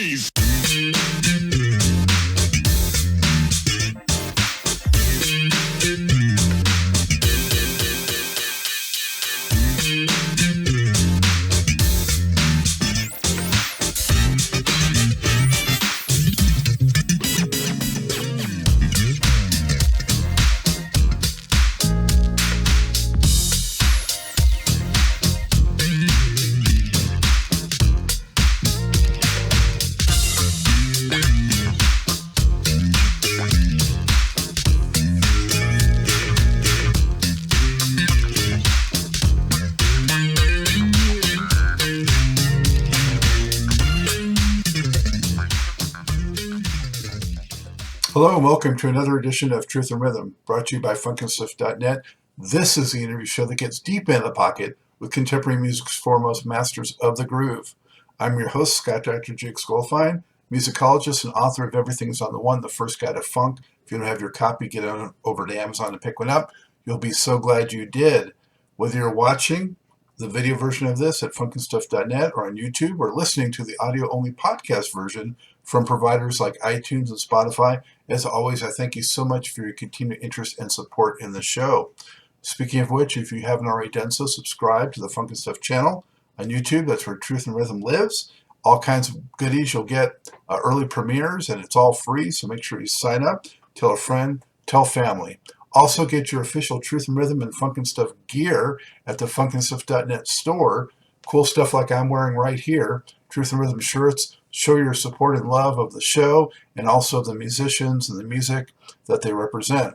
freeze! Hello and welcome to another edition of Truth and Rhythm, brought to you by FUNKNSTUFF.net. This is the interview show that gets deep into the pocket with contemporary music's foremost masters of the groove. I'm your host, Scott Dr. Jigs Goldfine, musicologist and author of Everything's on the One, the First Guide to Funk. If you don't have your copy, get on over to Amazon and pick one up. You'll be so glad you did. Whether you're watching the video version of this at FUNKNSTUFF.net or on YouTube, or listening to the audio-only podcast version from providers like iTunes and Spotify, as always, I thank you so much for your continued interest and support in the show. Speaking of which, if you haven't already done so, subscribe to the FUNKNSTUFF channel on YouTube. That's where Truth and Rhythm lives. All kinds of goodies. You'll get early premieres, and it's all free, so make sure you sign up. Tell a friend, tell family. Also, get your official Truth and Rhythm and FUNKNSTUFF gear at the FUNKNSTUFF.net store. Cool stuff like I'm wearing right here. Truth and Rhythm shirts show your support and love of the show and also the musicians and the music that they represent.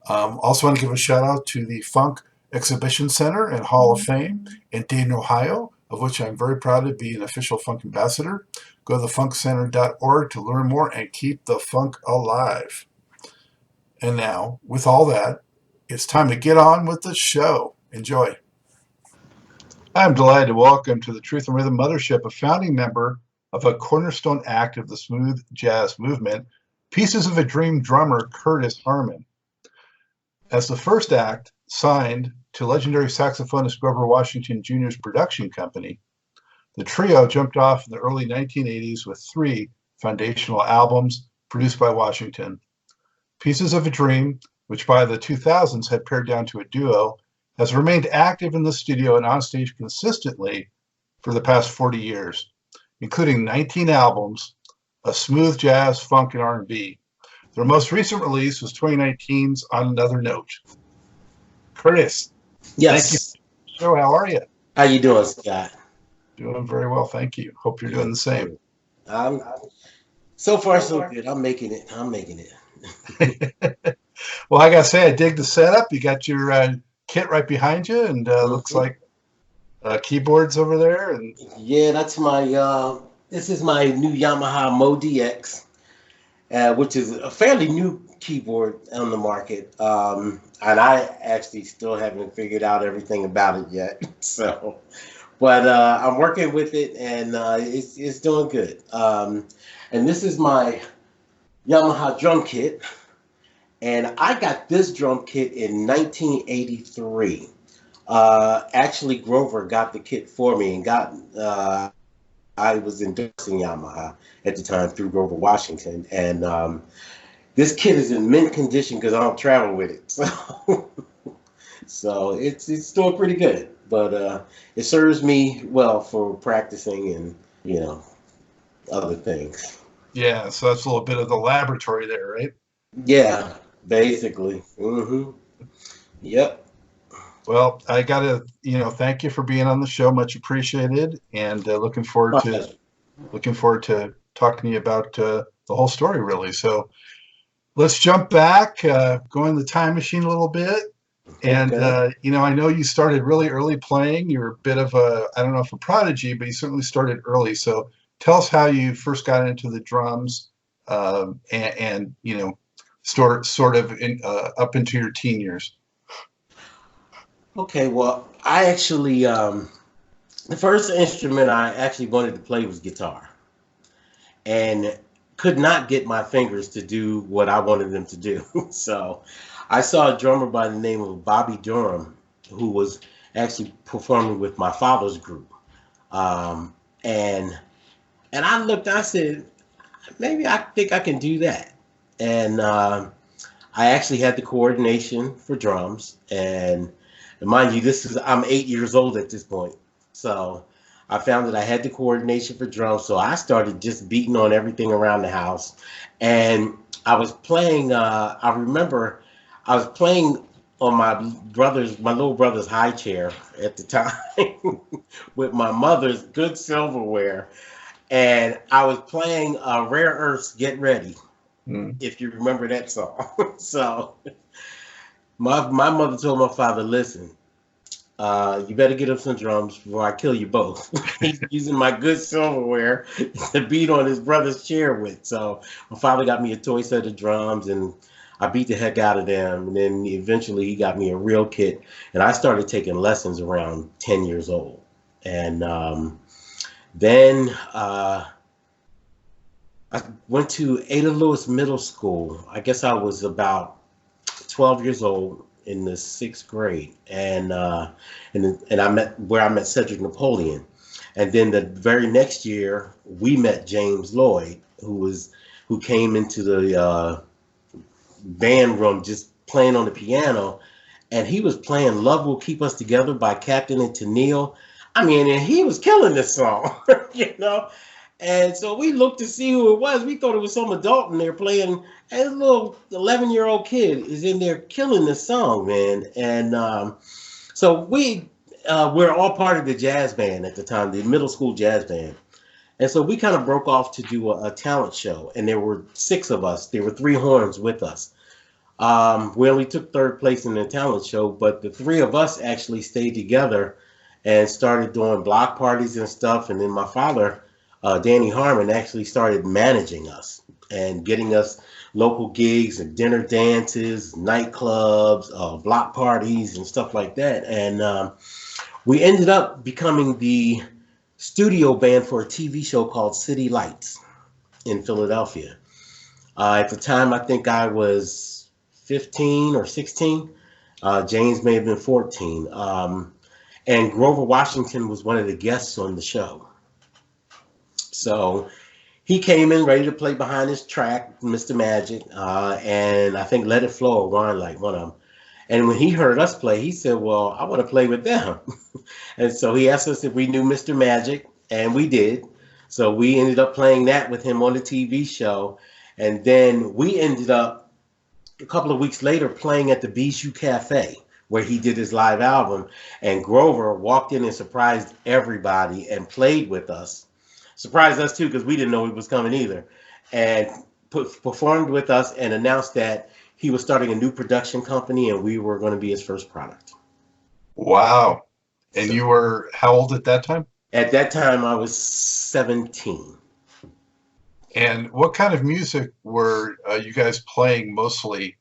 Also want to give a shout out to the Funk Exhibition Center and Hall of Fame in Dayton, Ohio, of which I'm very proud to be an official funk ambassador. Go to thefunkcenter.org to learn more and keep the funk alive. And now, with all that, it's time to get on with the show. Enjoy. I'm delighted to welcome to the Truth and Rhythm Mothership a founding member of a cornerstone act of the smooth jazz movement, Pieces of a Dream drummer Curtis Harmon. As the first act signed to legendary saxophonist Grover Washington Jr.'s production company, the trio jumped off in the early 1980s with 3 foundational albums produced by Washington. Pieces of a Dream, which by the 2000s had pared down to a duo, has remained active in the studio and on stage consistently for the past 40 years, including 19 albums of smooth jazz, funk, and R&B. Their most recent release was 2019's On Another Note. Curtis, yes. Thank you. So, how are you? How you doing, Scott? Doing very well, thank you. Hope you're doing the same. So far, so good. I'm making it. Well, I gotta say, I dig the setup. You got your kit right behind you, and looks like keyboards over there. And yeah, that's my. This is my new Yamaha Mo DX, which is a fairly new keyboard on the market, and I actually still haven't figured out everything about it yet. So, but I'm working with it, and it's doing good. And this is my Yamaha drum kit. And I got this drum kit in 1983. Actually, Grover got the kit for me and I was endorsing Yamaha at the time through Grover Washington. And this kit is in mint condition because I don't travel with it. So it's still pretty good. But it serves me well for practicing and, other things. yeah, so that's a little bit of the laboratory there, right? Yeah. Basically. Yep. Well, I gotta, thank you for being on the show. Much appreciated, and looking forward to talking to you about the whole story, really. So let's jump back, go in the time machine a little bit, and Okay. I know you started really early playing. You're a bit of a, I don't know if a prodigy, but you certainly started early. So tell us how you first got into the drums, and sort of up into your teen years. Okay, well, I actually, the first instrument I actually wanted to play was guitar. And could not get my fingers to do what I wanted them to do. So I saw a drummer by the name of Bobby Durham, who was actually performing with my father's group. And And I looked, I said, maybe I think I can do that. And I actually had the coordination for drums. And mind you, I'm 8 years old at this point. So I found that I had the coordination for drums. So I started just beating on everything around the house. And I was playing, I remember I was playing on my little brother's high chair at the time with my mother's good silverware. And I was playing Rare Earth's Get Ready, Mm. if you remember that song. So my mother told my father, listen, you better get him some drums before I kill you both. He's using my good silverware to beat on his brother's chair with. So my father got me a toy set of drums, and I beat the heck out of them. And then eventually he got me a real kit, and I started taking lessons around 10 years old. And then I went to Ada Lewis Middle School. I guess I was about 12 years old in the sixth grade, and I met Cedric Napoleon, and then the very next year we met James Lloyd, who came into the band room just playing on the piano, and he was playing "Love Will Keep Us Together" by Captain and Tennille. I mean, and he was killing this song, you know. And so we looked to see who it was. We thought it was some adult in there playing. And a little 11-year-old kid is in there killing the song, man. And so we're all part of the jazz band at the time, the middle school jazz band. And so we kind of broke off to do a talent show. And there were 6 of us. There were 3 horns with us. We only took 3rd place in the talent show, but the 3 of us actually stayed together and started doing block parties and stuff. And then my father, Danny Harmon, actually started managing us and getting us local gigs and dinner dances, nightclubs, block parties, and stuff like that. And we ended up becoming the studio band for a TV show called City Lights in Philadelphia. At the time, I think I was 15 or 16. James may have been 14. And Grover Washington was one of the guests on the show. So he came in ready to play behind his track, Mr. Magic, and I think Let It Flow or Wine like one of them. And when he heard us play, he said, well, I want to play with them. And so he asked us if we knew Mr. Magic, and we did. So we ended up playing that with him on the TV show. And then we ended up, a couple of weeks later, playing at the Bijou Cafe, where he did his live album. And Grover walked in and surprised everybody and played with us. Surprised us too, because we didn't know he was coming either, and performed with us and announced that he was starting a new production company and we were going to be his first product. Wow. And so, you were how old at that time? At that time, I was 17. And what kind of music were you guys playing mostly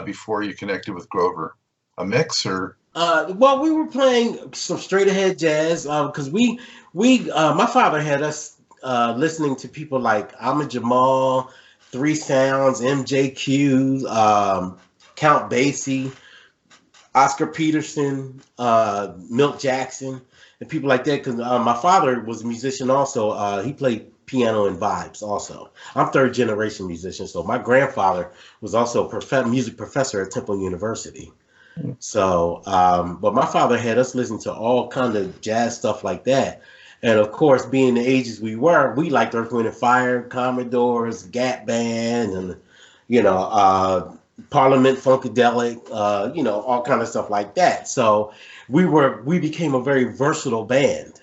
before you connected with Grover? A mix or? Well, we were playing some straight ahead jazz because my father had us listening to people like Ahmad Jamal, Three Sounds, MJQ, Count Basie, Oscar Peterson, Milt Jackson, and people like that. Because my father was a musician also. He played piano and vibes also. I'm 3rd generation musician, so my grandfather was also a music professor at Temple University. So, but my father had us listen to all kind of jazz stuff like that. And of course, being the ages we were, we liked Earth, Wind and Fire, Commodores, Gap Band, and, Parliament Funkadelic, all kind of stuff like that. So we became a very versatile band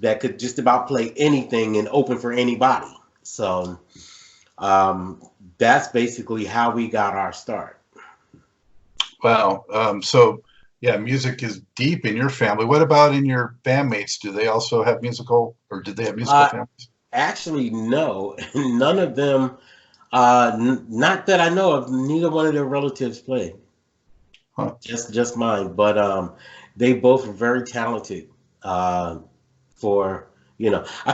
that could just about play anything and open for anybody. So that's basically how we got our start. Wow. So yeah, music is deep in your family. What about in your bandmates? Do they also have musical, or did they have musical families? Actually, no. None of them, not that I know of, neither one of their relatives played. Huh. Just mine. But they both were very talented I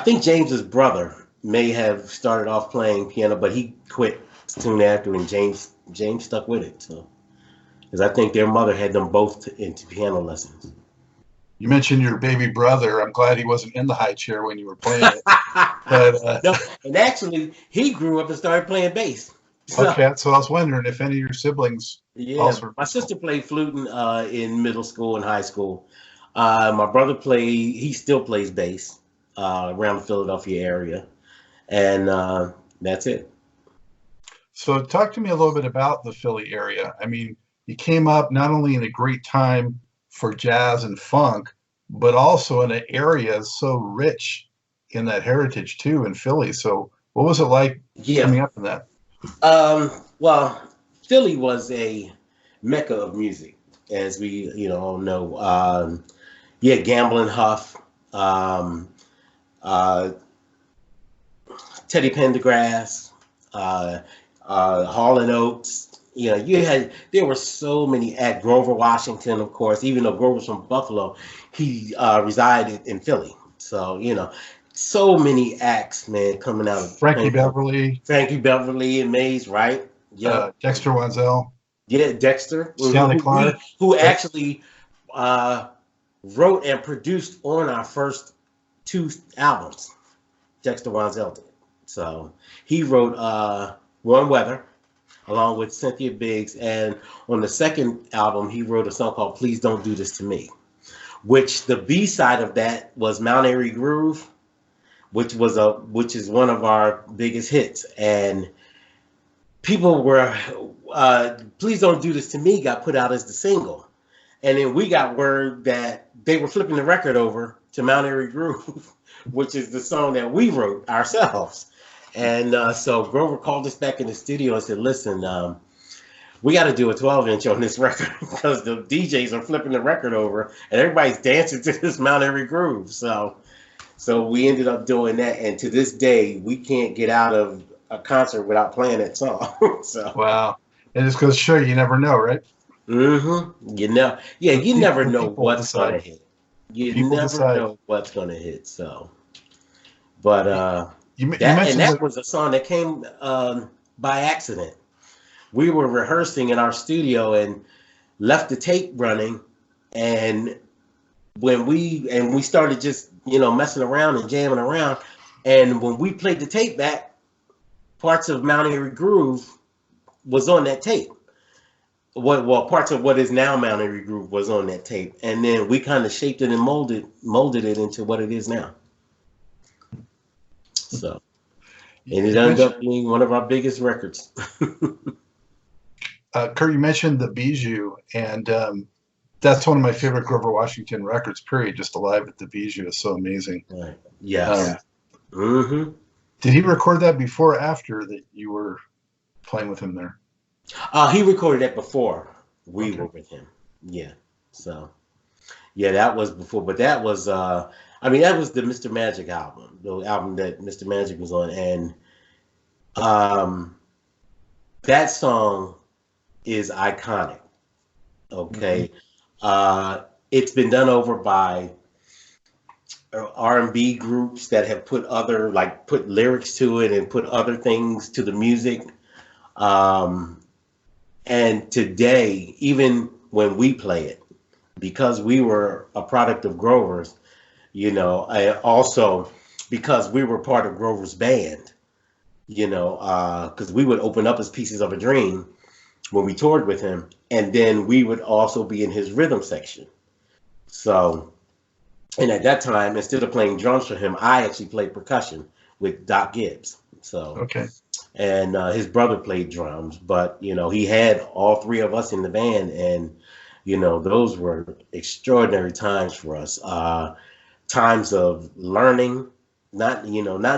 think James's brother may have started off playing piano, but he quit soon after, and James stuck with it. So, because I think their mother had them both into piano lessons. You mentioned your baby brother. I'm glad he wasn't in the high chair when you were playing it. But No, and actually, he grew up and started playing bass. So okay, so I was wondering if any of your siblings yeah, also were my musical. sister played flute in middle school and high school. My brother played. He still plays bass around the Philadelphia area, and that's it. So talk to me a little bit about the Philly area. I mean, you came up not only in a great time for jazz and funk, but also in an area so rich in that heritage too in Philly. So what was it like Yeah. coming up in that? Well, Philly was a mecca of music, as we all know. Yeah, Gamblin' Huff, um, uh, Teddy Pendergrass, uh, Hall and Oates. There were so many at Grover Washington, of course. Even though Grover's from Buffalo, he resided in Philly. So so many acts, man, coming out of Frankie playing. Beverly, Frankie Beverly and Mays, right? Yep. Dexter Wansell, Yeah, Dexter, Stanley Clark. who Right? actually uh, wrote and produced on our first two albums. Dexter Wansell did. So he wrote Warm Weather along with Cynthia Biggs, and on the second album he wrote a song called Please Don't Do This to Me, which the B side of that was Mount Airy Groove, which is one of our biggest hits, and people were Please Don't Do This to Me got put out as the single, and then we got word that they were flipping the record over to Mount Airy Groove, which is the song that we wrote ourselves. And so Grover called us back in the studio and said, listen, we got to do a 12-inch on this record because the DJs are flipping the record over and everybody's dancing to this Mount Airy Groove. So we ended up doing that, and to this day we can't get out of a concert without playing that song. So Wow. And just goes to show you never know, right? You never The know people what's decide. gonna hit. You People never decide. know what's gonna hit. So, but You mentioned that that. was a song that came by accident. We were rehearsing in our studio and left the tape running, and we started just messing around and jamming around, and when we played the tape back, parts of Mount Airy Groove was on that tape. Parts of what is now Mount Airy Groove was on that tape, and then we kind of shaped it and molded it into what it is now. So, and it You ended mentioned up being one of our biggest records. Kurt. You mentioned the Bijou, and that's one of my favorite Grover Washington records. Period. Just Alive at the Bijou is so amazing. Right. Yes. Um, Mm-hmm. did he record that before or after that you were playing with him there? He recorded that before we Okay. were with him. Yeah. So, yeah, that was before, but that was that was the Mr. Magic album, the album that Mr. Magic was on, and um, that song is iconic. Mhm. Okay. It's been done over by R&B groups that have put lyrics to it and put other things to the music. Um, and today, even when we play it, because we were a product of Grover's, and also because we were part of Grover's band, because we would open up as Pieces of a Dream when we toured with him, and then we would also be in his rhythm section. So, and at that time, instead of playing drums for him, I actually played percussion with Doc Gibbs. So, Okay. and his brother played drums, but he had all three of us in the band, and those were extraordinary times for us. Times of learning, not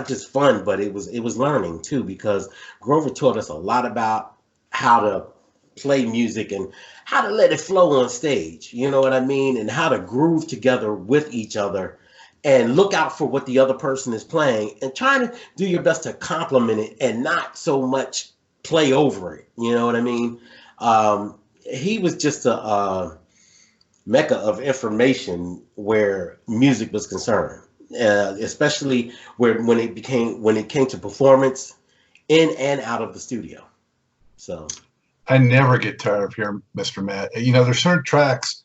just fun, but it was learning too, because Grover taught us a lot about how to play music and how to let it flow on stage, you know what I mean, and how to groove together with each other and look out for what the other person is playing and try to do your best to complement it and not so much play over it, you know what I mean. He was just a mecca of information where music was concerned, especially when it came to performance in and out of the studio. So I never get tired of hearing Mr. Matt. There's certain tracks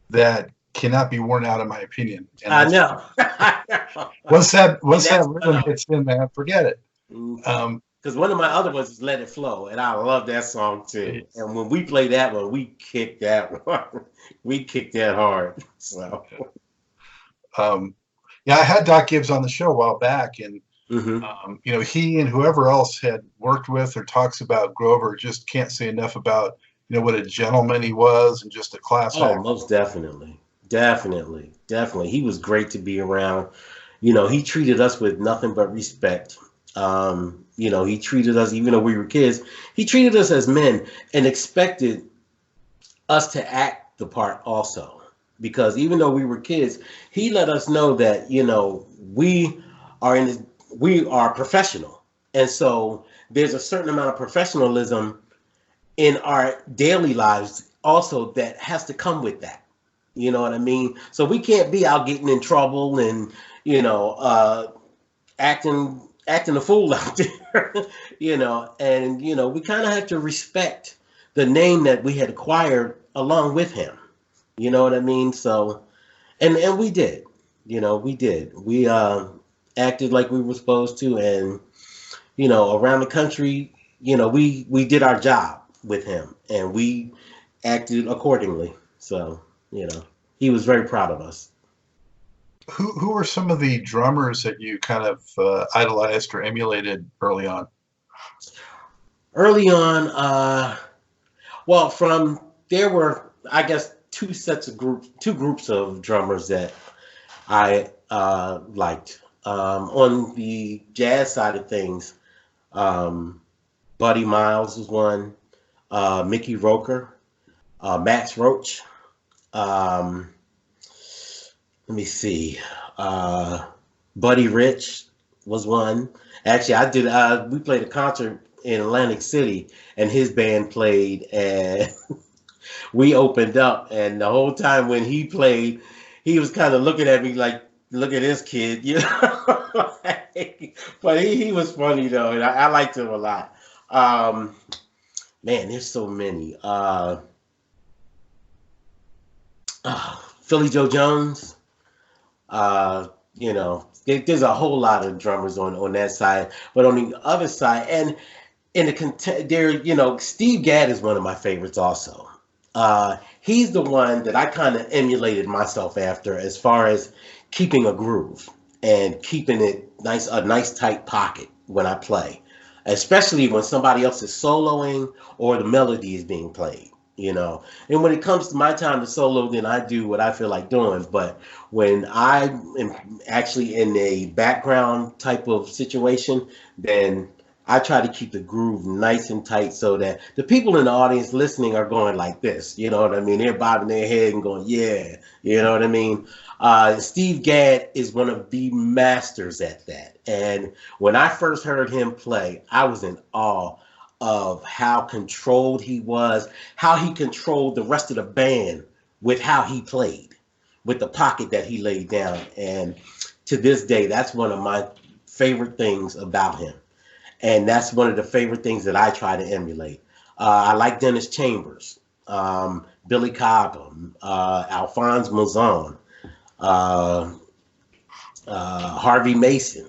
that cannot be worn out, in my opinion. And I know. I know. once that And rhythm hits in, man, forget it. because one of my other ones is "Let It Flow," and I love that song too. And when we play that one, we kick that one. We kick that hard. So, yeah, I had Doc Gibbs on the show a while back, and you know, he and whoever else had worked with or talks about Grover just can't say enough about, you know, what a gentleman he was and just a class oh, act. most definitely, definitely, definitely, he was great to be around. You know, he treated us with nothing but respect. You know, he treated us, even though we were kids, he treated us as men and expected us to act the part also. Because even though we were kids, he let us know that, you know, are in we are professional. And so there's a certain amount of professionalism in our daily lives also that has to come with that. You know what I mean? So we can't be out getting in trouble and, you know, acting a fool out there, you know, and you know, we kind of have to respect the name that we had acquired along with him. You know what I mean? So, and we did, you know, we did. We acted like we were supposed to, and you know, around the country, you know, we did our job with him, and we acted accordingly. So, you know, he was very proud of us. Who were some of the drummers that you kind of idolized or emulated early on? Early on, well, from there were, I guess, two groups of drummers that I liked. On the jazz side of things, um, Buddy Miles was one, Mickey Roker, Max Roach. Um, Let me see, uh, Buddy Rich was one. Actually, I did. We played a concert in Atlantic City, and his band played, and we opened up, and the whole time when he played, he was kind of looking at me like, "Look at this kid," you know. But he was funny though, and I liked him a lot. Um, Man, there's so many. Philly Joe Jones. You know, there's a whole lot of drummers on that side, but on the other side, and in the there, you know, Steve Gadd is one of my favorites also. He's the one that I kind of emulated myself after, as far as keeping a groove and keeping it nice, a nice tight pocket when I play, especially when somebody else is soloing or the melody is being played. You know, and when it comes to my time to solo, then I do what I feel like doing. But when I am actually in a background type of situation, then I try to keep the groove nice and tight so that the people in the audience listening are going like this. You know what I mean? They're bobbing their head and going, yeah. You know what I mean? Steve Gadd is one of the masters at that. And when I first heard him play, I was in awe of how controlled he was, how he controlled the rest of the band with how he played, with the pocket that he laid down. And to this day, that's one of my favorite things about him. And that's one of the favorite things that I try to emulate. I like Dennis Chambers, Billy Cobham, Alphonse Mouzon, uh, Harvey Mason.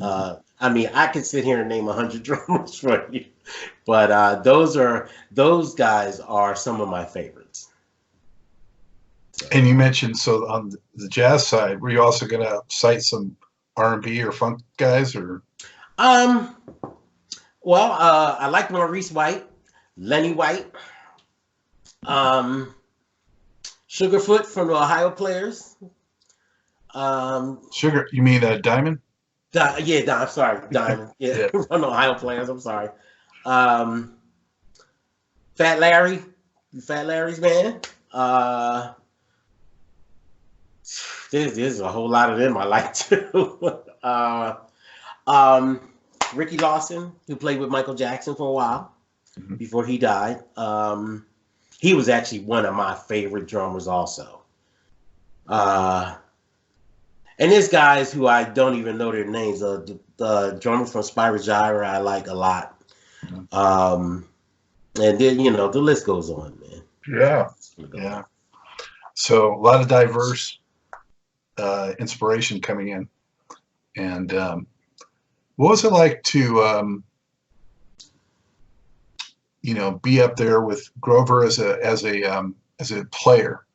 I mean, I could sit here and name 100 drummers for you, but those guys are some of my favorites. So. And you mentioned, so on the jazz side, were you also going to cite some R&B or funk guys, or? Well, I like Maurice White, Lenny White, Sugarfoot from the Ohio Players. Sugar, you mean Diamond? I'm sorry, Diamond. Yeah, from the Ohio Players. I'm sorry. Fat Larry, Fat Larry's man. There's a whole lot of them I like too. Ricky Lawson, who played with Michael Jackson for a while before he died. He was actually one of my favorite drummers also. And there's guys who I don't even know their names. The drummer from Spyro Gyra I like a lot. And then, you know, the list goes on, man. Yeah. Yeah. So a lot of diverse inspiration coming in. And what was it like to be up there with Grover as a player?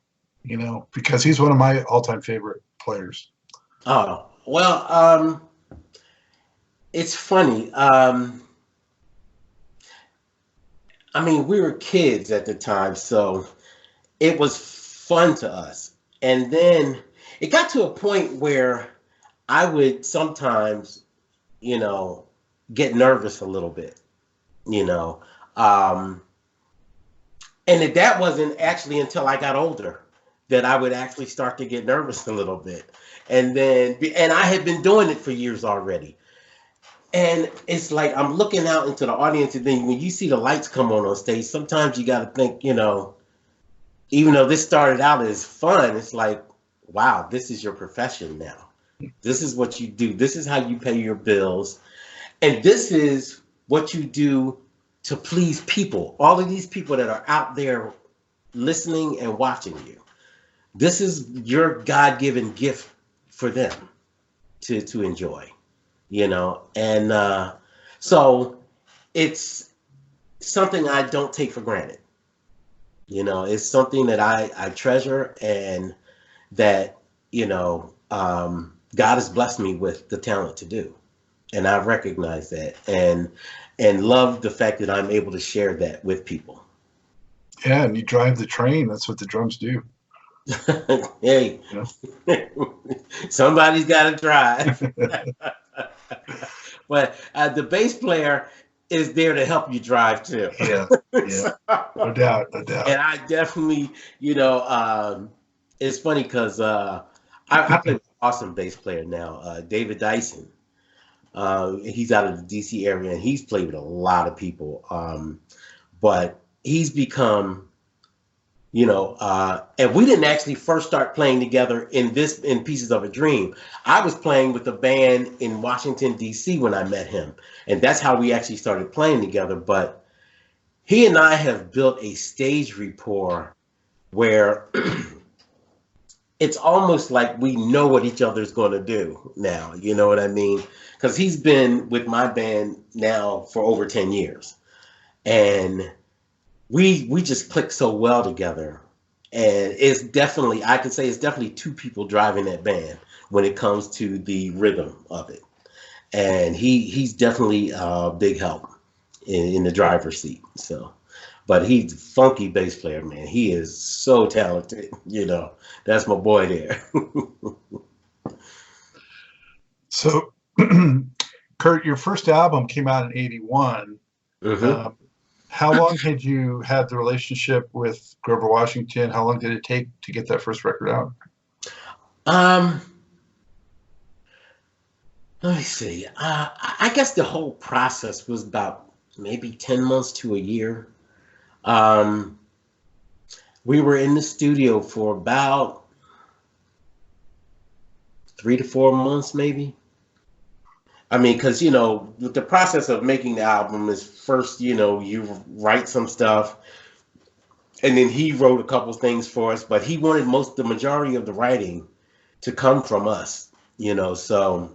Because he's one of my all-time favorite players. Oh, well, it's funny. I mean, we were kids at the time, so it was fun to us. And then it got to a point where I would sometimes, you know, get nervous a little bit, you know. Um, that wasn't actually until I got older that I would actually start to get nervous a little bit. And I had been doing it for years already. And it's like I'm looking out into the audience, and then when you see the lights come on stage, sometimes you got to think, even though this started out as fun, it's like, wow, this is your profession now. This is what you do. This is how you pay your bills. And this is what you do to please people. All of these people that are out there listening and watching you. This is your God-given gift for them to enjoy, And so it's something I don't take for granted. It's something that I treasure, and that, God has blessed me with the talent to do. And I recognize that and love the fact that I'm able to share that with people. Yeah, and you drive the train. That's what the drums do. Hey, somebody's got to drive. But the bass player is there to help you drive too. Yeah, no doubt. And I definitely, it's funny because I play with an awesome bass player now, David Dyson. He's out of the DC area, and he's played with a lot of people. But he's become, and we didn't actually first start playing together in Pieces of a Dream. I was playing with a band in Washington, D.C. when I met him. And that's how we actually started playing together. But he and I have built a stage rapport where it's almost like we know what each other's going to do now. You know what I mean? Because he's been with my band now for over 10 years. And we just click so well together. And I can say it's definitely two people driving that band when it comes to the rhythm of it. And he's definitely a big help in the driver's seat. But he's a funky bass player, man. He is so talented. That's my boy there. So, Kurt, your first album came out in '81. Mm-hmm. How long had you had the relationship with Grover Washington? How long did it take to get that first record out? Let me see. I guess the whole process was about maybe 10 months to a year. We were in the studio for about 3 to 4 months, maybe. I mean, because, the process of making the album is first, you write some stuff, and then he wrote a couple things for us, but he wanted the majority of the writing to come from us, so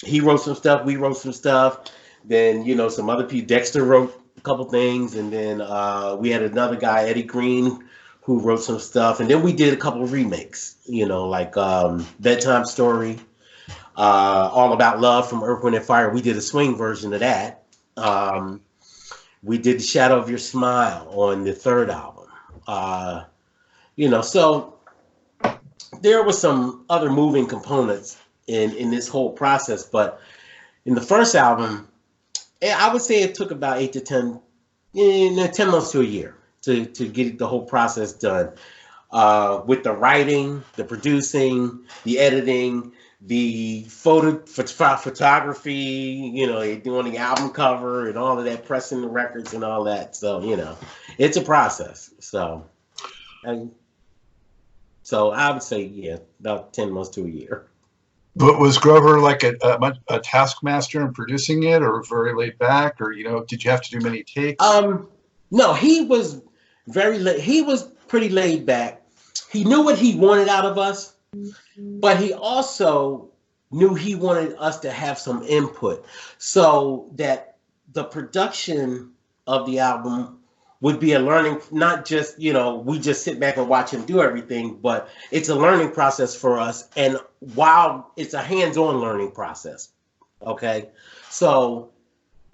he wrote some stuff, we wrote some stuff, then, some other people, Dexter wrote a couple things, and then we had another guy, Eddie Green, who wrote some stuff, and then we did a couple of remakes, like Bedtime Story, All About Love from Earth, Wind and Fire. We did a swing version of that. We did The Shadow of Your Smile on the third album. So there was some other moving components in this whole process, but in the first album, I would say it took about 8 to 10 months to a year to get the whole process done, with the writing, the producing, the editing, the photography, doing the album cover and all of that, pressing the records and all that. So, it's a process. So I would say, about 10 months to a year. But was Grover like a taskmaster in producing it, or very laid back, or, did you have to do many takes? No, he was very he was pretty laid back. he knew what he wanted out of us, but he also knew he wanted us to have some input so that the production of the album would be a learning, not just, we just sit back and watch him do everything, but it's a learning process for us. And while it's a hands-on learning process, okay? So,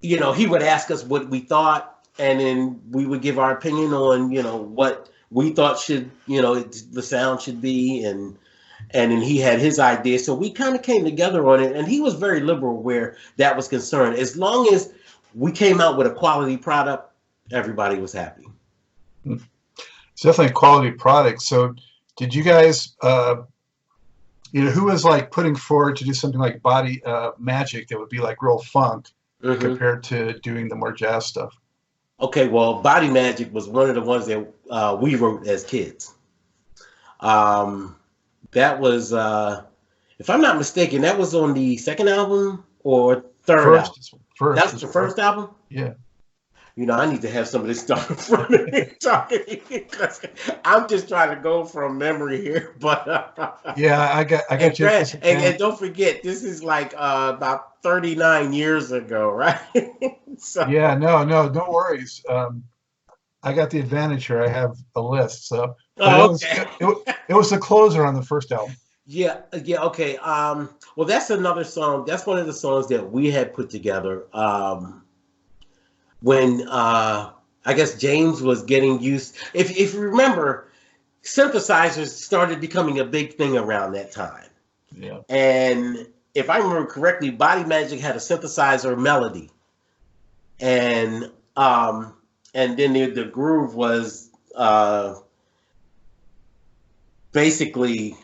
he would ask us what we thought, and then we would give our opinion on, what we thought should, the sound should be, and then he had his idea. So we kind of came together on it, and he was very liberal where that was concerned. As long as we came out with a quality product, everybody was happy. It's definitely a quality product. So did you guys, who was like putting forward to do something like Body Magic that would be like real funk compared to doing the more jazz stuff? Okay, well, Body Magic was one of the ones that we wrote as kids. That was, if I'm not mistaken, that was on the second album or third album. That's the first album? Yeah. I need to have some of this stuff in front of me talking, because I'm just trying to go from memory here. But yeah, I got you. And don't forget, this is like about 39 years ago, right? So. Yeah, no worries. I got the advantage here. I have a list, so okay. It was the closer on the first album. Yeah, okay. Well, that's another song. That's one of the songs that we had put together. When I guess James was getting used. If you remember, synthesizers started becoming a big thing around that time. Yeah. And if I remember correctly, Body Magic had a synthesizer melody, and then the groove was basically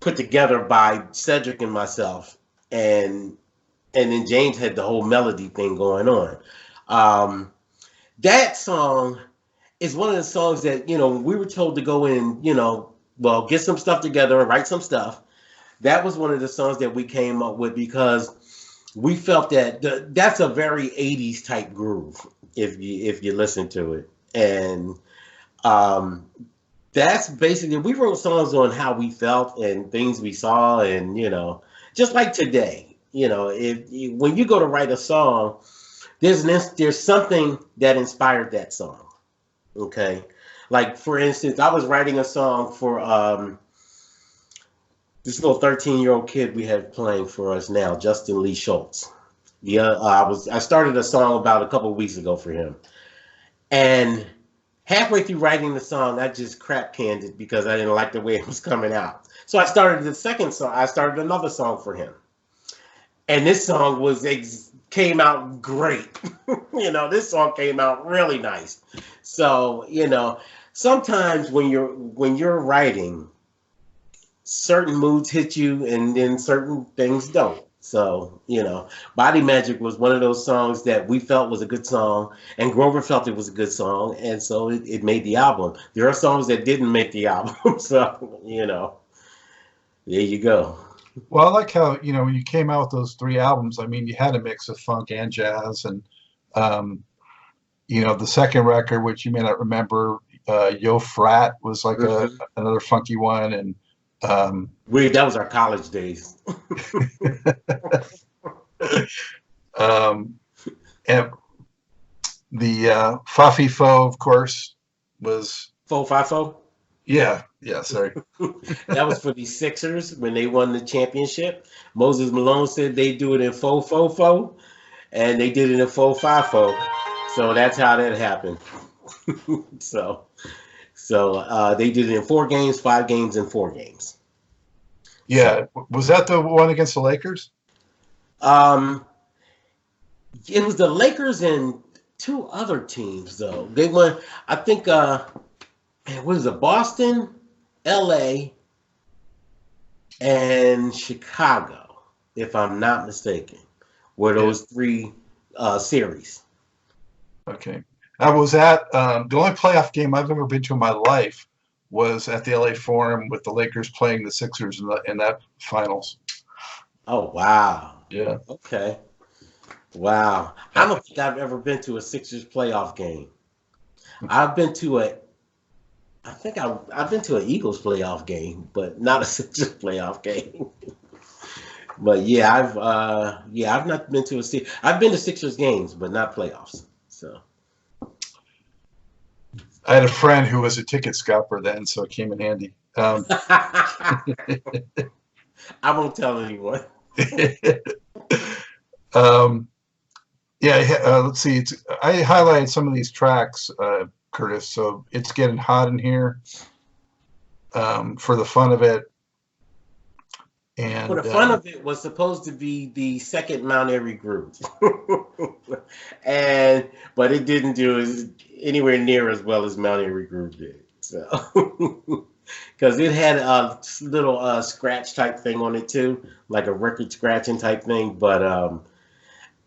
put together by Cedric and myself, and then James had the whole melody thing going on. That song is one of the songs that, we were told to go in, get some stuff together and write some stuff. That was one of the songs that we came up with because we felt that that's a very 80s type groove if you listen to it. And that's basically, we wrote songs on how we felt and things we saw, and just like today, when you go to write a song, there's something that inspired that song. Okay, like for instance, I was writing a song for this little 13-year-old kid we had playing for us now, Justin Lee Schultz. Yeah, I started a song about a couple of weeks ago for him, and halfway through writing the song, I just crap canned it because I didn't like the way it was coming out. So I started the second song. I started another song for him, and this song came out great. This song came out really nice. So sometimes when you're writing, certain moods hit you, and then certain things don't. So, Body Magic was one of those songs that we felt was a good song, and Grover felt it was a good song, and so it made the album. There are songs that didn't make the album, so, there you go. Well, I like how, when you came out with those three albums, I mean, you had a mix of funk and jazz, and, the second record, which you may not remember, Yo Frat, was like another funky one, and that was our college days. And the Fa Fi Fo, of course, was Fo Fi Fo. Yeah, sorry. That was for the Sixers when they won the championship. Moses Malone said they do it in Fo Fo Fo, and they did it in Fo Fi Fo. So that's how that happened. So they did it in 4 games, 5 games, and 4 games. Yeah, was that the one against the Lakers? It was the Lakers and 2 other teams, though. They won, I think, what is it, Boston, LA, and Chicago, if I'm not mistaken, were those 3 series. Okay. I was at the only playoff game I've ever been to in my life was at the LA Forum with the Lakers playing the Sixers in that finals. Oh, wow. Yeah. Okay. Wow. I don't think I've ever been to a Sixers playoff game. I've been to I think I've been to an Eagles playoff game, but not a Sixers playoff game. But yeah, I've not been to I've been to Sixers games, but not playoffs. So I had a friend who was a ticket scalper then, so it came in handy. I won't tell anyone. um, yeah, let's see. I highlighted some of these tracks, Curtis. So it's getting hot in here for the fun of it. And Well, the fun of it was supposed to be the second Mount Airy Groove, but it didn't do anywhere near as well as Mount Airy Groove did. So, because it had a little scratch type thing on it too, like a record scratching type thing. But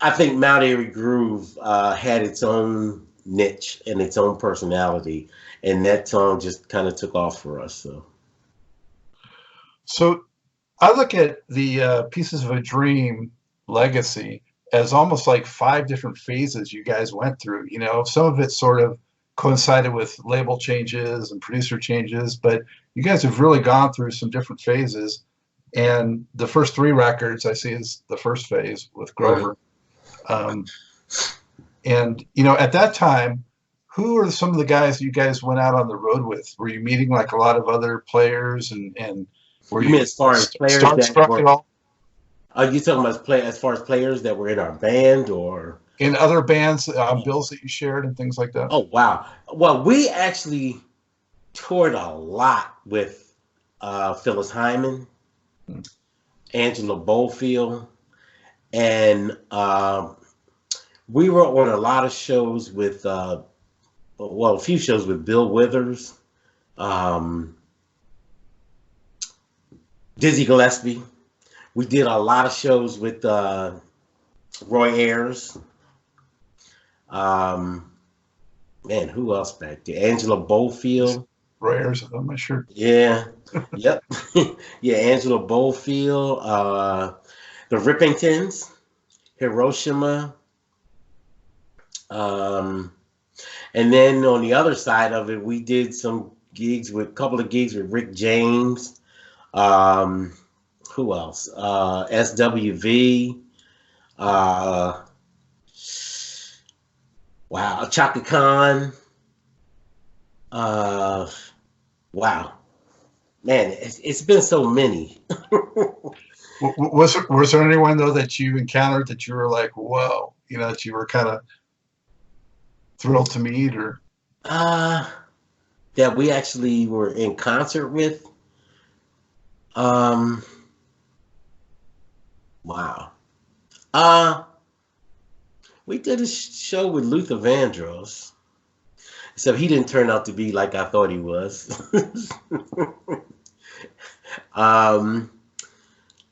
I think Mount Airy Groove had its own niche and its own personality, and that song just kind of took off for us. So I look at the Pieces of a Dream legacy as almost like 5 different phases you guys went through. You know, some of it sort of coincided with label changes and producer changes, but you guys have really gone through some different phases. And the first 3 records I see is the first phase with Grover. And, you know, at that time, who are some of the guys you guys went out on the road with? Were you meeting like a lot of other players and were You mean as far as players starstruck at all? Are you talking about as far as players that were in our band or in other bands, bills that you shared and things like that? Oh wow! Well, we actually toured a lot with Phyllis Hyman, Angela Bofield, and we were on a lot of shows with a few shows with Bill Withers, Dizzy Gillespie. We did a lot of shows with Roy Ayers. Man, who else back there? Angela Bofield. Roy Ayers on my shirt. Yeah. Yep. Yeah, Angela Bofield. The Rippingtons, Hiroshima. And then on the other side of it, we did some gigs with a couple of gigs with Rick James. Who else? SWV. Wow, Chaka Khan. Wow, man, it's been so many. was there anyone though that you encountered that you were like, whoa, you know, that you were kind of thrilled to meet, or that we actually were in concert with? Wow. We did a show with Luther Vandross, except he didn't turn out to be like I thought he was.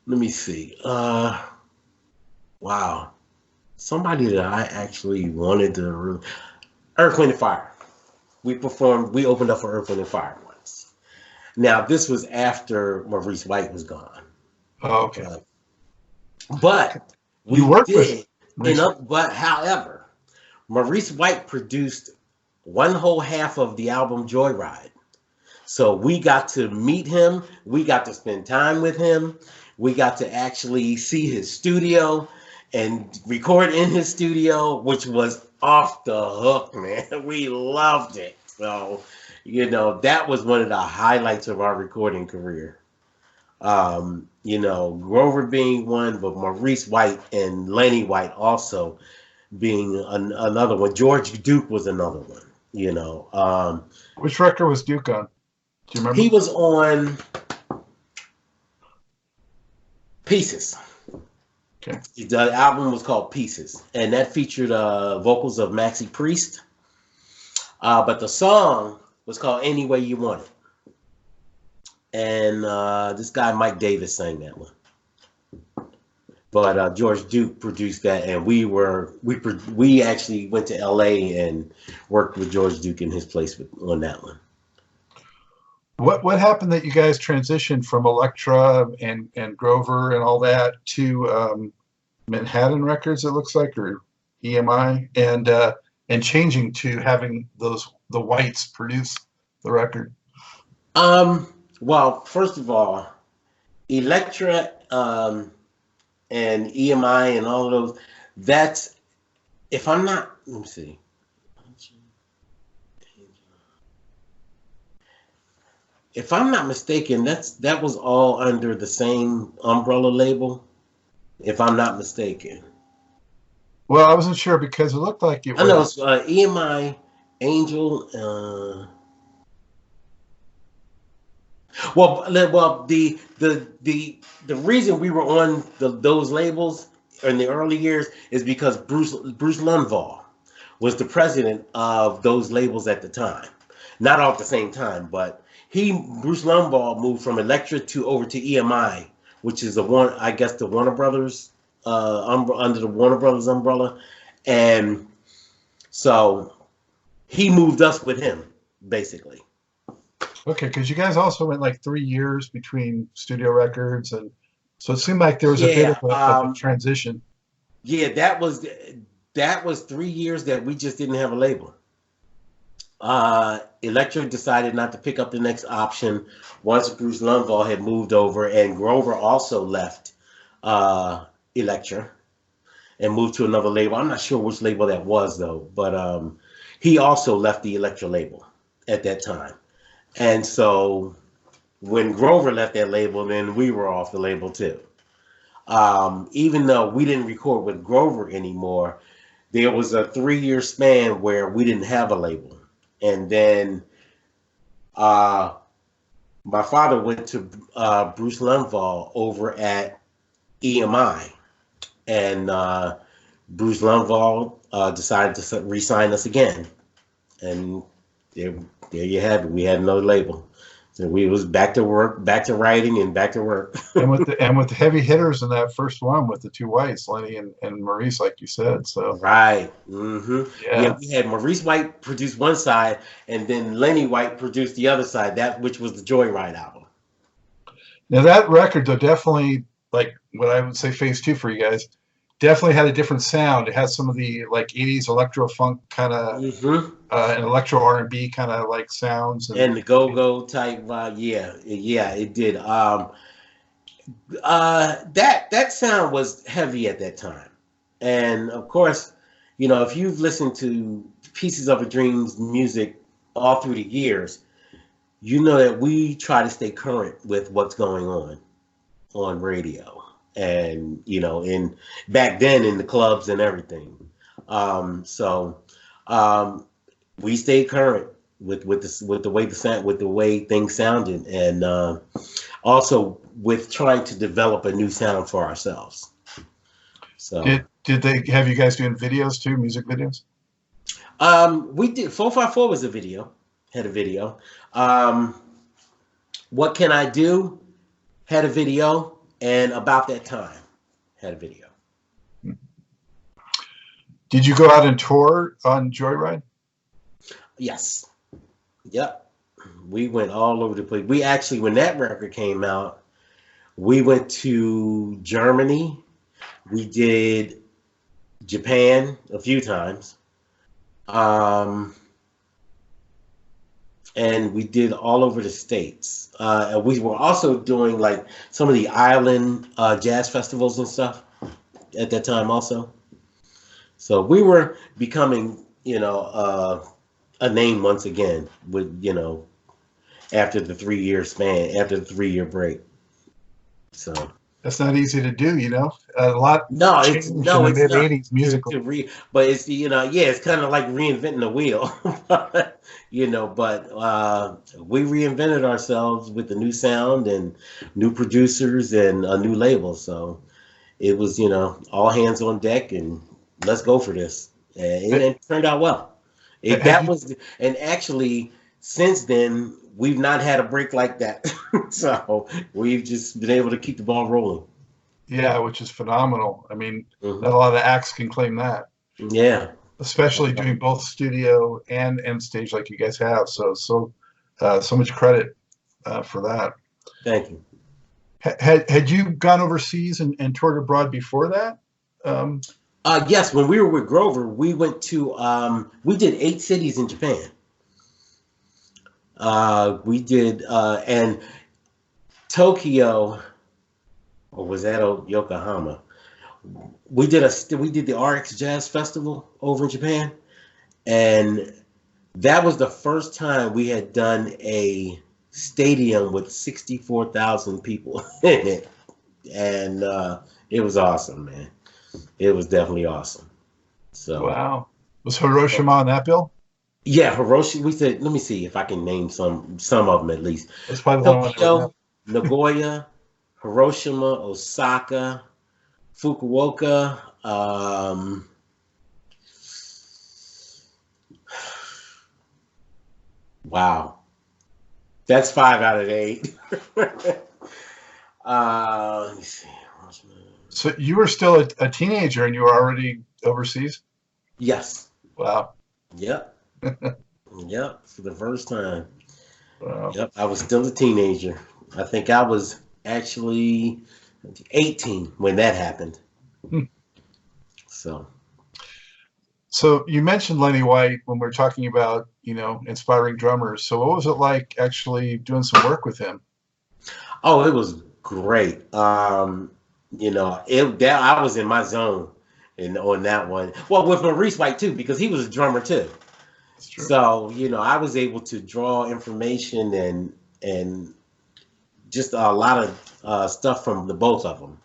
Let me see. Wow. Somebody that I actually wanted to Earth, Wind and Fire. We opened up for Earth, Wind and Fire once. Now, this was after Maurice White was gone. Oh, okay. But we worked did. with But however, Maurice White produced one whole half of the album Joyride. So we got to meet him. We got to spend time with him. We got to actually see his studio and record in his studio, which was off the hook, man. We loved it. So, you know, that was one of the highlights of our recording career. You know, Grover being one, but Maurice White and Lenny White also being another one. George Duke was another one, you know. Which record was Duke on? Do you remember? He was on Pieces. Okay. The album was called Pieces, and that featured vocals of Maxie Priest. But the song was called Any Way You Want It. And this guy Mike Davis sang that one. But George Duke produced that, and we actually went to LA and worked with George Duke in his place on that one. What happened that you guys transitioned from Elektra and Grover and all that to Manhattan Records, it looks like, or EMI, and changing to having the Whites produce the record? Well, first of all, Electra and EMI and all of those, that's, if I'm not, let me see. If I'm not mistaken, that was all under the same umbrella label, if I'm not mistaken. Well, I wasn't sure because it looked like it I know was. it's EMI, Angel. The reason we were on those labels in the early years is because Bruce Lundvall was the president of those labels at the time. Not all at the same time, but Bruce Lundvall moved from Elektra to over to EMI, which is the Warner Brothers under the Warner Brothers umbrella, and so he moved us with him basically. Okay, because you guys also went like 3 years between studio records, and so it seemed like there was a bit Yeah, of a transition. yeah, that was 3 years that we just didn't have a label. Elektra decided not to pick up the next option once Bruce Lundvall had moved over, and Grover also left Elektra and moved to another label. I'm not sure which label that was though, but he also left the Elektra label at that time. And so when Grover left that label, then we were off the label too. Even though we didn't record with Grover anymore, there was a 3-year span where we didn't have a label. And then my father went to Bruce Lundvall over at EMI. And Bruce Lundvall decided to re-sign us again. And there you have it. We had another label. So we was back to work, back to writing, and back to work. And with the heavy hitters in that first one with the two whites, Lenny and Maurice, like you said. So Right. Mm-hmm. Yeah, yeah. we had Maurice White produce one side, and then Lenny White produced the other side. That which was the Joyride album. Now that record though definitely like what I would say phase two for you guys definitely had a different sound. It has some of the like 80s electro funk kind of Mm-hmm. and electro R&B kind of like sounds And the go-go type vibe. Yeah, it did. That sound was heavy at that time, and of course, if you've listened to Pieces of a Dream's music all through the years, you know that we try to stay current with what's going on radio, and in back then in the clubs and everything. So we stayed current with the way with the way things sounded, and also with trying to develop a new sound for ourselves. So did they have you guys doing videos too, music videos? we did. 454 was a video, had a video. What Can I Do had a video, and About That Time had a video. Did you go out and tour on Joyride? Yes. Yep. We went all over the place. We actually, when that record came out, we went to Germany. We did Japan a few times. And we did all over the States. And we were also doing like some of the island jazz festivals and stuff at that time also. So we were becoming, a name once again with, after the 3-year span, after the 3-year break. So that's not easy to do, a lot. No, it's in the mid not 80s musically. but it's it's kind of like reinventing the wheel. But we reinvented ourselves with the new sound and new producers and a new label. So it was all hands on deck and let's go for this, and it turned out well. And actually since then we've not had a break like that. So we've just been able to keep the ball rolling. Yeah, which is phenomenal. I mean, Mm-hmm. not a lot of acts can claim that. Yeah. Especially doing both studio and end stage like you guys have. So much credit for that. Thank you. Had you gone overseas and toured abroad before that? Yes, when we were with Grover, we went to we did 8 cities in Japan. We did, and Tokyo, or was that Yokohama? We did the RX Jazz Festival over in Japan, and that was the first time we had done a stadium with 64,000 people in it, and it was awesome, man. It was definitely awesome. So Wow. Was Hiroshima on that bill? yeah, Hiroshima. We said, let me see if I can name some of them at least. That's probably the only one I would know. Tokyo, Nagoya, Hiroshima, Osaka, Fukuoka. Wow, that's 5 out of 8. Let me see. So you were still a teenager and you were already overseas? Yes. Wow. Yep. Yep. For the first time. Wow. Yep. I was still a teenager. I think I was actually 18 when that happened. Hmm. So you mentioned Lenny White when we're talking about, inspiring drummers. So what was it like actually doing some work with him? oh, it was great. I was in my zone on that one. Well, with Maurice White too, because he was a drummer too. That's true. So, I was able to draw information and just a lot of stuff from the both of them.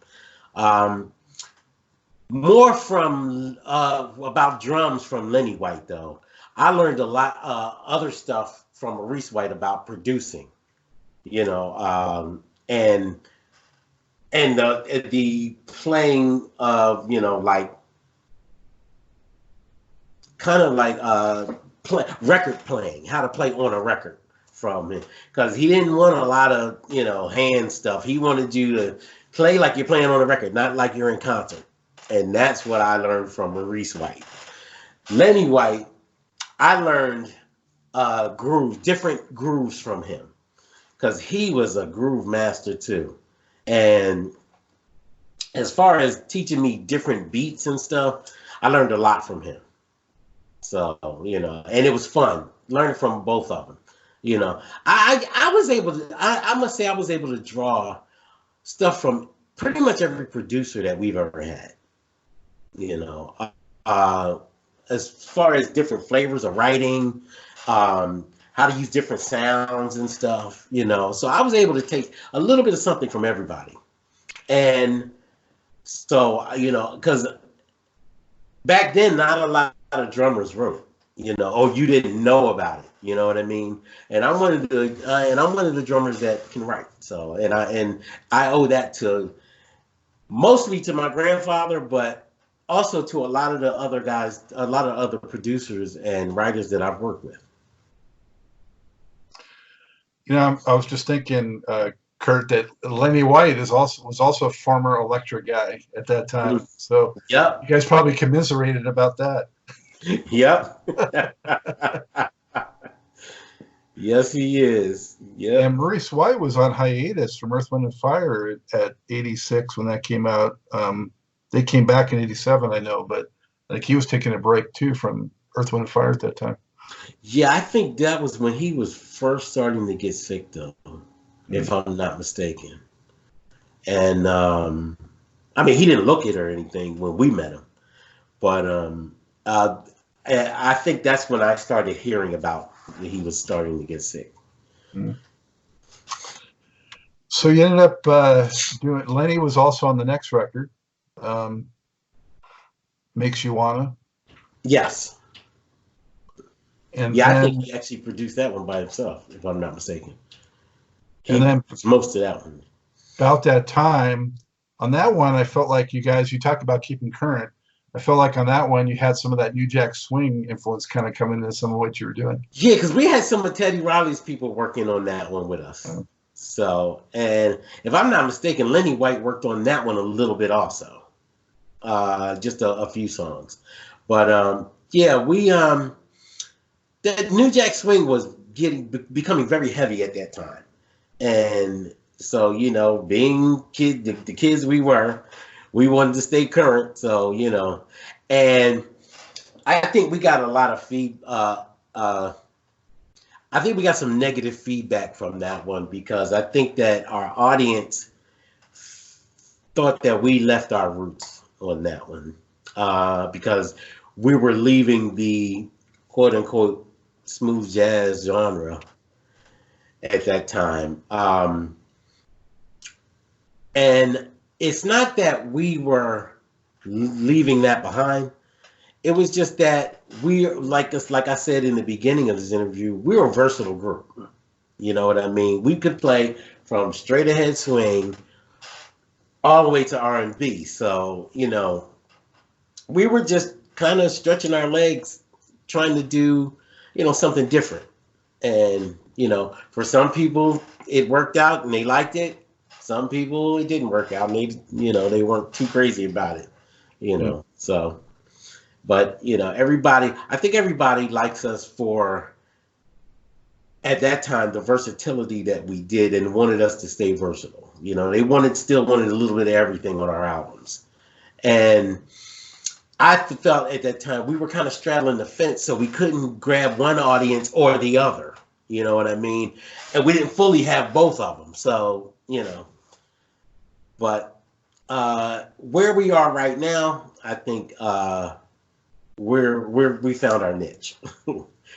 Um, More from about drums from Lenny White though. I learned a lot other stuff from Maurice White about producing, and the playing of like kind of like record playing, how to play on a record from him, because he didn't want a lot of hand stuff. He wanted you to play like you're playing on a record, not like you're in concert. And that's what I learned from Maurice White. Lenny White, I learned different grooves from him, because he was a groove master too. And as far as teaching me different beats and stuff, I learned a lot from him. So, and it was fun learning from both of them. I was able to, I must say I was able to draw stuff from pretty much every producer that we've ever had. you know, uh, as far as different flavors of writing, how to use different sounds and stuff. So I was able to take a little bit of something from everybody. And so, because back then, not a lot of drummers wrote, or you didn't know about it. You know what I mean? And I'm one of the drummers that can write. So, and I owe that to mostly to my grandfather, but also to a lot of the other guys, a lot of other producers and writers that I've worked with. I was just thinking, Kurt, that Lenny White was also a former Elektra guy at that time. So Yep. you guys probably commiserated about that. Yep. Yes, he is. Yeah. And Maurice White was on hiatus from Earth, Wind, and Fire at 86 when that came out. They came back in 87, I know, but like he was taking a break too from Earth, Wind, and Fire at that time. Yeah, I think that was when he was first starting to get sick, though, if I'm not mistaken. And I mean, he didn't look it or anything when we met him, but I think that's when I started hearing about that he was starting to get sick. Mm. So you ended up doing. Lenny was also on the next record, Makes You Wanna. Yes. And yeah, then, I think he actually produced that one by himself, if I'm not mistaken. And then most of that one. About that time, on that one, I felt like you talked about keeping current. I felt like on that one, you had some of that New Jack Swing influence kind of coming into some of what you were doing. Yeah, because we had some of Teddy Riley's people working on that one with us. Oh. So, and if I'm not mistaken, Lenny White worked on that one a little bit also. Just a few songs. But yeah, that New Jack Swing was becoming very heavy at that time. And so, being the kids we were, we wanted to stay current. So, and I think we got a lot of I think we got some negative feedback from that one because I think that our audience thought that we left our roots on that one because we were leaving the quote unquote smooth jazz genre at that time. And it's not that we were leaving that behind. It was just that we, like I said in the beginning of this interview, we're a versatile group. You know what I mean? We could play from straight ahead swing all the way to R&B. So, you know, we were just kind of stretching our legs, trying to do, you know, something different. And, you know, for some people it worked out and they liked it. Some people it didn't work out and they, you know, they weren't too crazy about it, you know. So, but, you know, I think everybody likes us for, at that time, the versatility that we did and wanted us to stay versatile. You know, they still wanted a little bit of everything on our albums. And I felt at that time we were kind of straddling the fence, so we couldn't grab one audience or the other. You know what I mean? And we didn't fully have both of them. So, you know, but where we are right now, I think we found our niche.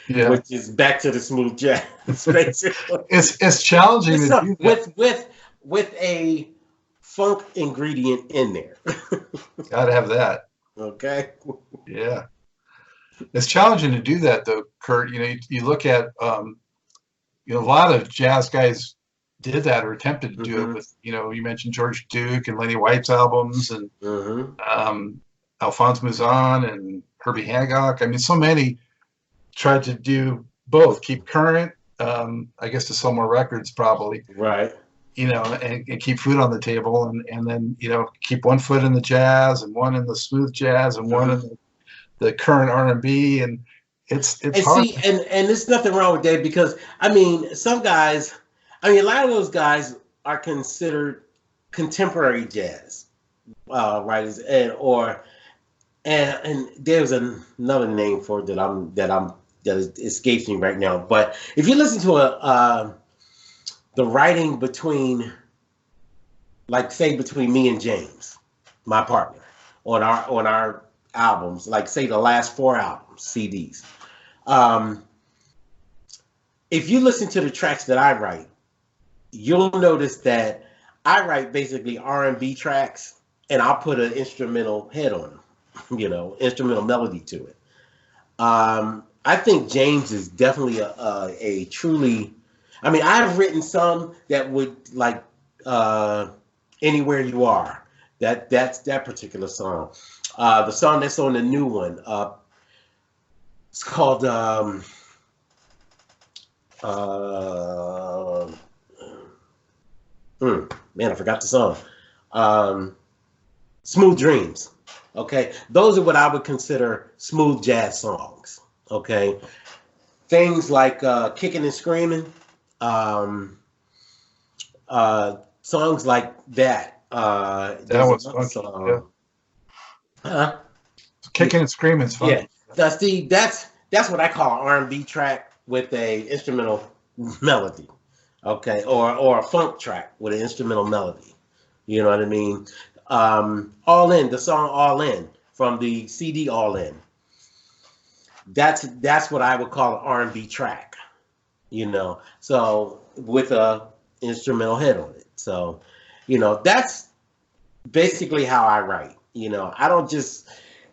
Yeah. Which is back to the smooth jazz, basically. It's challenging to do that. with a funk ingredient in there. Gotta have that. Okay. Yeah. It's challenging to do that though, Kurt. You know, you look at you know, a lot of jazz guys did that or attempted to do it with, you know, you mentioned George Duke and Lenny White's albums and Alphonse Mouzon and Herbie Hancock. I mean, so many tried to do both, keep current, I guess to sell more records probably. Right. You know, and keep food on the table and then, you know, keep one foot in the jazz and one in the smooth jazz and one in the current R&B. And it's hard. See, and there's nothing wrong with that because, I mean, a lot of those guys are considered contemporary jazz writers and there's another name for it that escapes me right now. But if you listen to the writing between me and James, my partner, on our albums, like say the last 4 albums, CDs. If you listen to the tracks that I write, you'll notice that I write basically R&B tracks and I'll put an instrumental head on them, you know, instrumental melody to it. I think James is definitely a truly, I mean, I've written some that would like Anywhere You Are. That's that particular song. The song that's on the new one, it's called man, I forgot the song. Smooth Dreams. Okay, those are what I would consider smooth jazz songs. Okay, things like Kicking and Screaming, songs like that. That was fun. Yeah. Kicking and Screaming is fun. Yeah, that's what I call an R&B track with a instrumental melody. Okay, or a funk track with an instrumental melody. You know what I mean? All In, the song All In from the CD All In. That's what I would call an R&B track, you know. So with a instrumental head on it. So, you know, that's basically how I write. You know, I don't just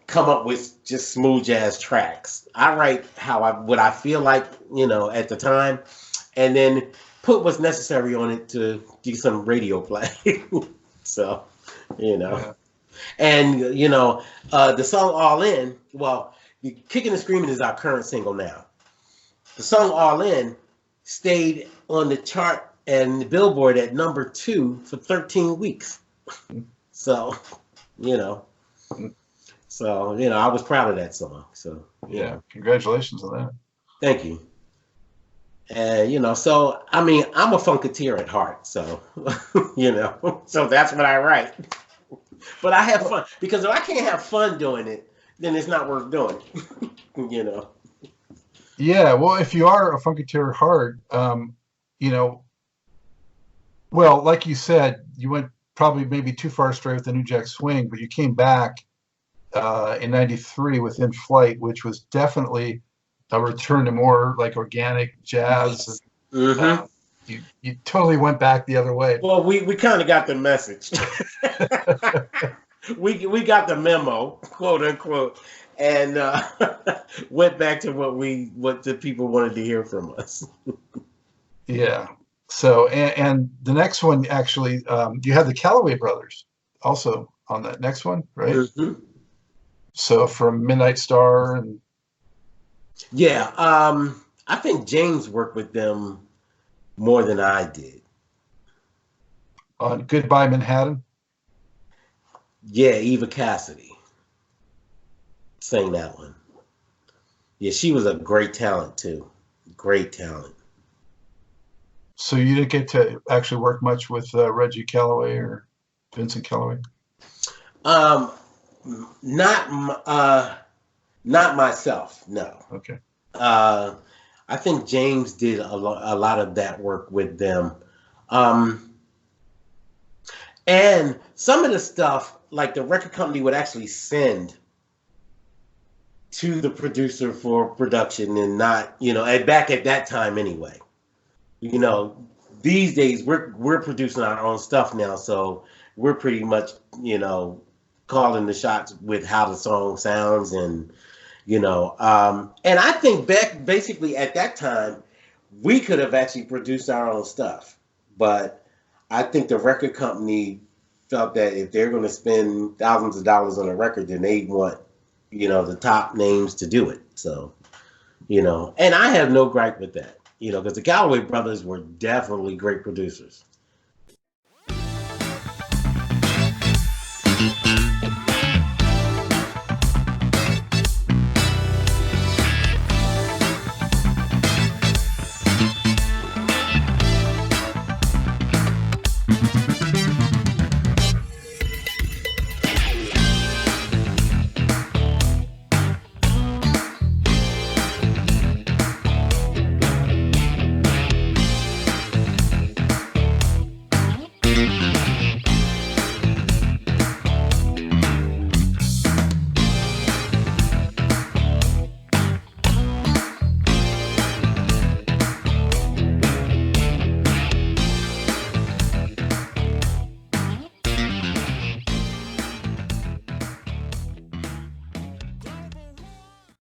come up with just smooth jazz tracks. I write what I feel like, you know, at the time, and then put what's necessary on it to get some radio play. So, you know, yeah. And you know, the song All In, well, Kicking and Screaming is our current single now. The song All In stayed on the chart and the Billboard at #2 for 13 weeks. So, you know, I was proud of that song. So, yeah, congratulations on that. Thank you. And, you know, so, I mean, I'm a funketeer at heart. So, you know, so that's what I write. But I have fun, because if I can't have fun doing it, then it's not worth doing. You know. Yeah, well, if you are a Funketeer heart, you know, well, like you said, you went probably maybe too far astray with the New Jack Swing, but you came back in '93 with In Flight, which was definitely a return to more like organic jazz. Yes. Mm-hmm. Uh, you totally went back the other way. Well, we kind of got the message. We got the memo, quote unquote, and went back to what the people wanted to hear from us. Yeah. So, and the next one actually, you had the Calloway brothers also on that next one, right? Hmm. So from Midnight Star and Yeah, I think James worked with them more than I did. on Goodbye Manhattan. Yeah, Eva Cassidy sang that one. Yeah, she was a great talent too. Great talent. So you didn't get to actually work much with Reggie Calloway or Vincent Calloway. Um, not not myself. No. Okay. Uh, I think James did a lot of that work with them. Um, and some of the stuff, like the record company would actually send to the producer for production and not, back at that time anyway. You know, these days we're producing our own stuff now, so we're pretty much, calling the shots with how the song sounds and I think back basically at that time we could have actually produced our own stuff, but I think the record company felt that if they're going to spend thousands of dollars on a record, then they want the top names to do it. So and I have no gripe with that, because the Calloway brothers were definitely great producers.